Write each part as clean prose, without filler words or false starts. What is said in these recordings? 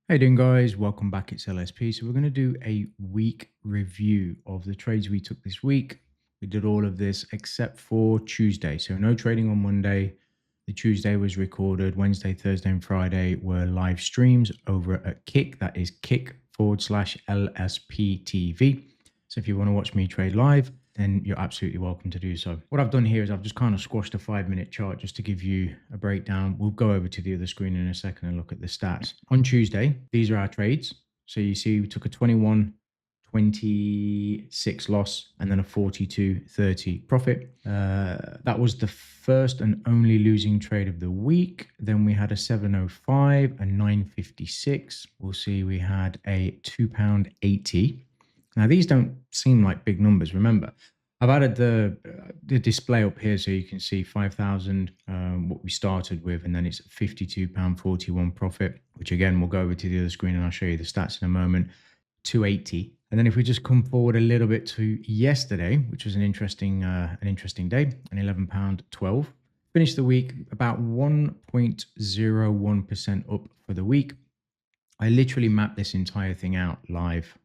Hey doing guys, welcome back. It's LSP. So we're going to do a week review of the trades we took this week. We did all of this except for Tuesday. So no trading on Monday. The Tuesday was recorded. Wednesday, Thursday, and Friday were live streams over at Kick. That is kick.com/LSP TV. So if you want to watch me trade live, then you're absolutely welcome to do so. What I've done here is I've just kind of squashed a 5-minute chart just to give you a breakdown. We'll go over to the other screen in a second and look at the stats. On Tuesday, these are our trades. So you see we took a 21.26 loss and then a 42.30 profit. That was the first and only losing trade of the week. Then we had a 7.05, a 9.56. We'll see we had a £2.80. Now, these don't seem like big numbers. Remember, I've added the display up here so you can see 5,000, what we started with, and then it's £52.41 profit, which again, we'll go over to the other screen and I'll show you the stats in a moment, 280. And then if we just come forward a little bit to yesterday, which was an interesting day, an £11.12. Finished the week about 1.01% up for the week. I literally mapped this entire thing out live.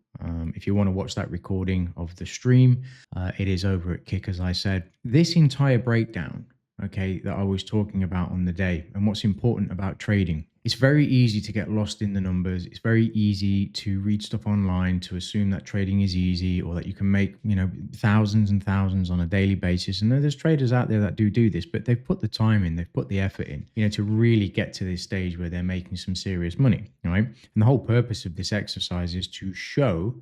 If you want to watch that recording of the stream, it is over at Kick, as I said. This entire breakdown, okay, that I was talking about on the day, and what's important about trading. It's very easy to get lost in the numbers. It's very easy to read stuff online to assume that trading is easy or that you can make, thousands and thousands on a daily basis. And there's traders out there that do this, but they've put the time in, they've put the effort in, to really get to this stage where they're making some serious money, right? And the whole purpose of this exercise is to show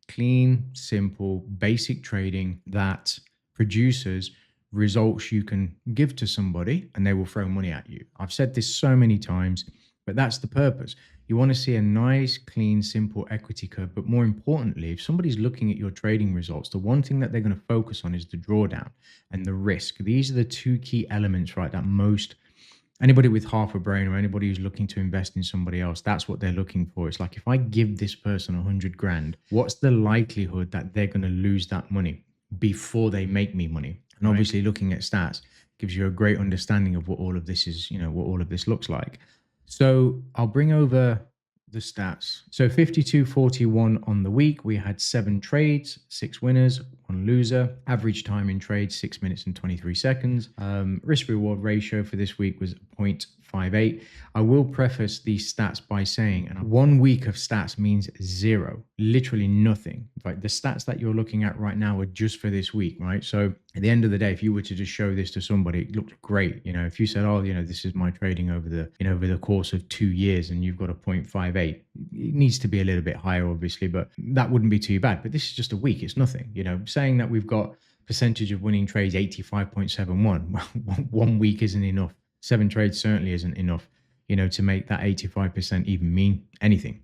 clean, simple, basic trading that produces results you can give to somebody and they will throw money at you. I've said this so many times, but that's the purpose. You want to see a nice, clean, simple equity curve. But more importantly, if somebody's looking at your trading results, the one thing that they're going to focus on is the drawdown and the risk. These are the two key elements, right? That most anybody with half a brain or anybody who's looking to invest in somebody else, that's what they're looking for. It's like, if I give this person 100 grand, what's the likelihood that they're going to lose that money before they make me money? And obviously looking at stats gives you a great understanding of what all of this is, what all of this looks like. So I'll bring over the stats. So 52.41 on the week. We had 7 trades, 6 winners, 1 loser. Average time in trade, 6 minutes and 23 seconds. Risk reward ratio for this week was 0.58. I will preface these stats by saying, and 1 week of stats means 0, literally nothing. Like the stats that you're looking at right now are just for this week, right? So at the end of the day, if you were to just show this to somebody, it looked great. If you said, oh, this is my trading over the course of 2 years and you've got a 0.58, it needs to be a little bit higher, obviously, but that wouldn't be too bad. But this is just a week. It's nothing, saying that we've got percentage of winning trades 85.71. Well, 1 week isn't enough. 7 trades certainly isn't enough, to make that 85% even mean anything.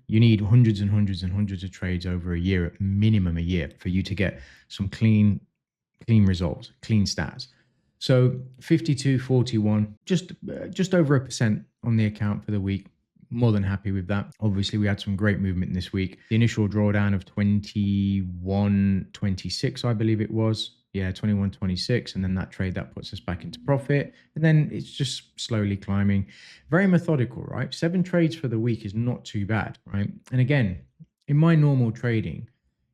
You need hundreds and hundreds and hundreds of trades over a year, at minimum a year, for you to get some clean results, clean stats. So 52.41, just over 1% on the account for the week. More than happy with that. Obviously, we had some great movement this week. The initial drawdown of 21.26, I believe it was. Yeah, 21.26, and then that trade that puts us back into profit, and then it's just slowly climbing. Very methodical, right? 7 trades for the week is not too bad, right? And again, in my normal trading,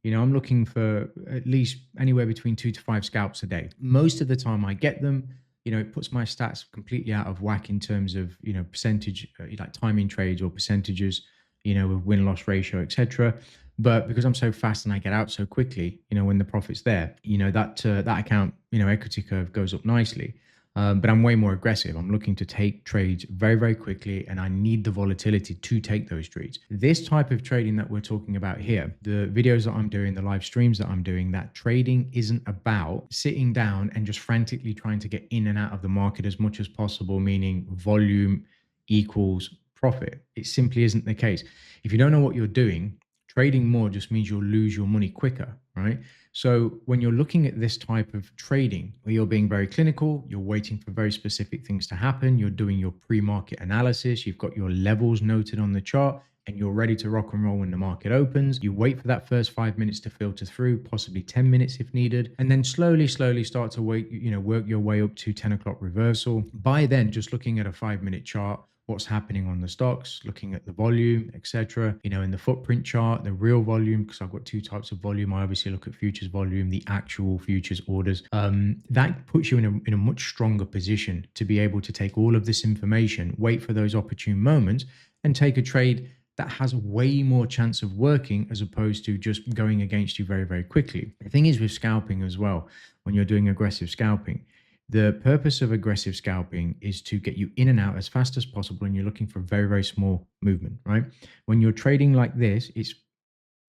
I'm looking for at least anywhere between 2 to 5 scalps a day. Most of the time I get them. It puts my stats completely out of whack in terms of, percentage, like timing trades or percentages, with win-loss ratio, etc. But because I'm so fast and I get out so quickly, when the profit's there, that account, equity curve goes up nicely. But I'm way more aggressive. I'm looking to take trades very, very quickly, and I need the volatility to take those trades. This type of trading that we're talking about here, the videos that I'm doing, the live streams that I'm doing, that trading isn't about sitting down and just frantically trying to get in and out of the market as much as possible, meaning volume equals profit. It simply isn't the case. If you don't know what you're doing, trading more just means you'll lose your money quicker, right? So when you're looking at this type of trading, where you're being very clinical, you're waiting for very specific things to happen, you're doing your pre-market analysis, you've got your levels noted on the chart, and you're ready to rock and roll when the market opens. You wait for that first 5 minutes to filter through, possibly 10 minutes if needed, and then slowly start to work your way up to 10 o'clock reversal. By then, just looking at a 5-minute chart what's happening on the stocks, looking at the volume, etc. In the footprint chart, the real volume, because I've got two types of volume. I obviously look at futures volume, the actual futures orders. That puts you in a much stronger position to be able to take all of this information, wait for those opportune moments, and take a trade that has way more chance of working as opposed to just going against you very, very quickly. The thing is with scalping as well, when you're doing aggressive scalping, the purpose of aggressive scalping is to get you in and out as fast as possible, and you're looking for very, very small movement, right? When you're trading like this, it's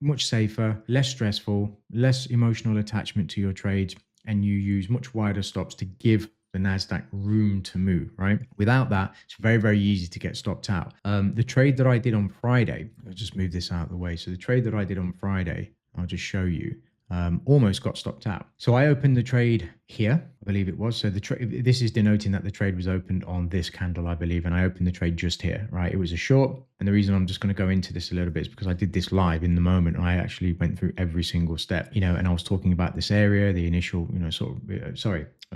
much safer, less stressful, less emotional attachment to your trades, and you use much wider stops to give the NASDAQ room to move, right? Without that, it's very, very easy to get stopped out. The trade that I did on Friday, I'll just move this out of the way. So the trade that I did on Friday, I'll just show you, almost got stopped out. So I opened the trade here, I believe it was. So this is denoting that the trade was opened on this candle, I believe, and I opened the trade just here, right? It was a short, and the reason I'm just going to go into this a little bit is because I did this live in the moment. I actually went through every single step, and I was talking about this area, the initial,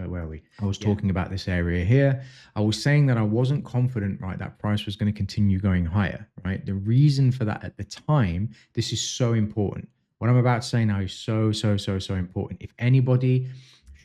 where are we? I was talking about this area here. I was saying that I wasn't confident, right, that price was going to continue going higher, right? The reason for that at the time, this is so important. What I'm about to say now is so important. If anybody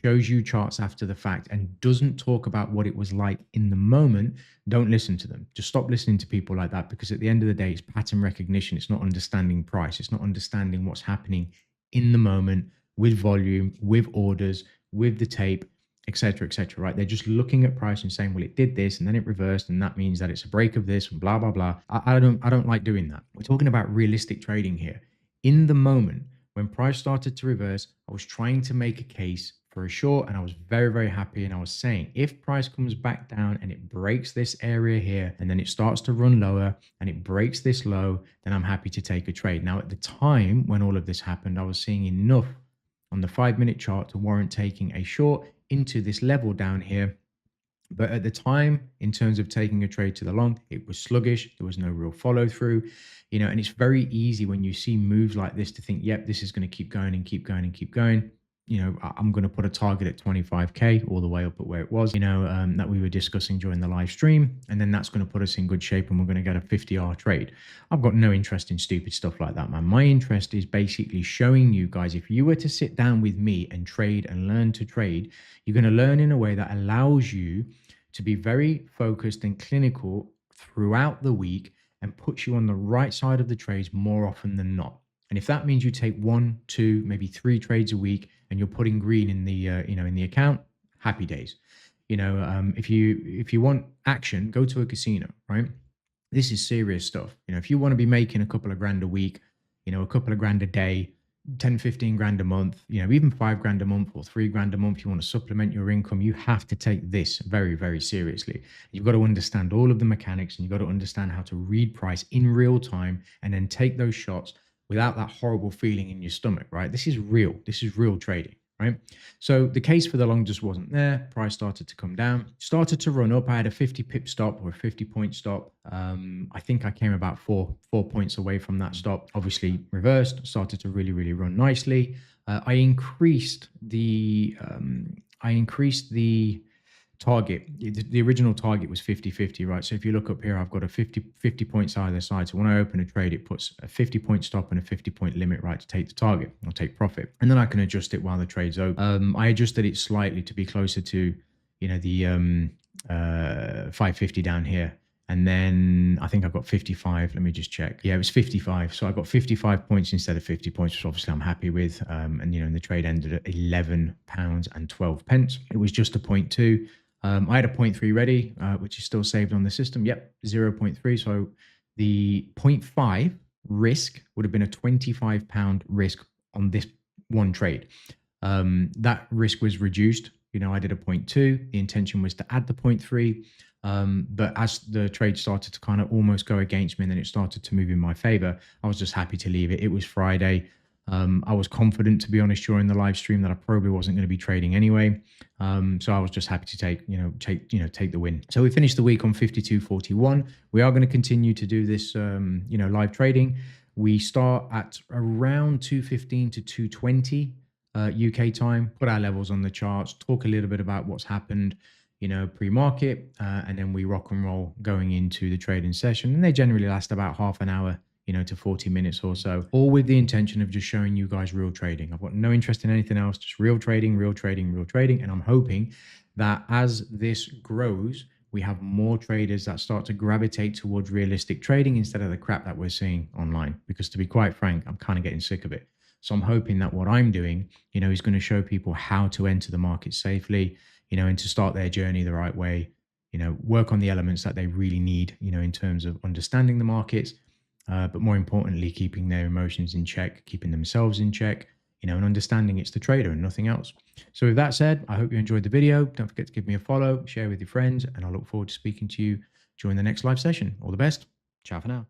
shows you charts after the fact and doesn't talk about what it was like in the moment, don't listen to them. Just stop listening to people like that, because at the end of the day, it's pattern recognition. It's not understanding price. It's not understanding what's happening in the moment with volume, with orders, with the tape, etc., right? They're just looking at price and saying, well, it did this and then it reversed, and that means that it's a break of this and blah, blah, blah. I don't like doing that. We're talking about realistic trading here. In the moment, when price started to reverse, I was trying to make a case for a short, and I was very, very happy. And I was saying, if price comes back down and it breaks this area here, and then it starts to run lower and it breaks this low, then I'm happy to take a trade. Now, at the time when all of this happened, I was seeing enough on the 5-minute chart to warrant taking a short into this level down here. But at the time, in terms of taking a trade to the long, it was sluggish. There was no real follow through, and it's very easy when you see moves like this to think, yep, this is going to keep going and keep going and keep going. I'm going to put a target at 25K all the way up at where it was, that we were discussing during the live stream. And then that's going to put us in good shape and we're going to get a 50R trade. I've got no interest in stupid stuff like that, man. My interest is basically showing you guys, if you were to sit down with me and trade and learn to trade, you're going to learn in a way that allows you to be very focused and clinical throughout the week and puts you on the right side of the trades more often than not. And if that means you take 1, 2, maybe 3 trades a week and you're putting green in the in the account, happy days. If you want action, go to a casino, right? This is serious stuff. If you want to be making a couple of grand a week, a couple of grand a day, 10, 15 grand a month, even 5 grand a month or 3 grand a month, you want to supplement your income, you have to take this very, very seriously. You've got to understand all of the mechanics, and you've got to understand how to read price in real time and then take those shots without that horrible feeling in your stomach, right? This is real. This is real trading, right? So the case for the long just wasn't there. Price started to come down, started to run up. I had a 50 pip stop or a 50 point stop. I think I came about four points away from that stop. Obviously reversed, started to really, really run nicely. I increased the target. The original target was 50-50, right? So if you look up here, I've got a 50 points either side. So when I open a trade, it puts a 50 point stop and a 50 point limit, right, to take the target or take profit. And then I can adjust it while the trade's open. I adjusted it slightly to be closer to, the 550 down here. And then I think I got 55. Let me just check. Yeah, it was 55. So I got 55 points instead of 50 points, which obviously I'm happy with. And the trade ended at £11.12. It was just a 0.2. I had a 0.3 ready, which is still saved on the system. Yep, 0.3. So the 0.5 risk would have been a £25 risk on this one trade. That risk was reduced. I did a 0.2. The intention was to add the 0.3. But as the trade started to kind of almost go against me and then it started to move in my favor, I was just happy to leave it. It was Friday. I was confident, to be honest, during the live stream that I probably wasn't going to be trading anyway. So I was just happy to take the win. So we finished the week on 52.41. We are going to continue to do this, live trading. We start at around 2:15 to 2:20 UK time, put our levels on the charts, talk a little bit about what's happened. pre-market, and then we rock and roll going into the trading session. And they generally last about half an hour, to 40 minutes or so, all with the intention of just showing you guys real trading. I've got no interest in anything else, just real trading, real trading, real trading. And I'm hoping that as this grows, we have more traders that start to gravitate towards realistic trading instead of the crap that we're seeing online. Because to be quite frank, I'm kind of getting sick of it. So I'm hoping that what I'm doing, is going to show people how to enter the market safely, and to start their journey the right way, work on the elements that they really need, in terms of understanding the markets, but more importantly, keeping their emotions in check, keeping themselves in check, and understanding it's the trader and nothing else. So with that said, I hope you enjoyed the video. Don't forget to give me a follow, share with your friends, and I look forward to speaking to you during the next live session. All the best. Ciao for now.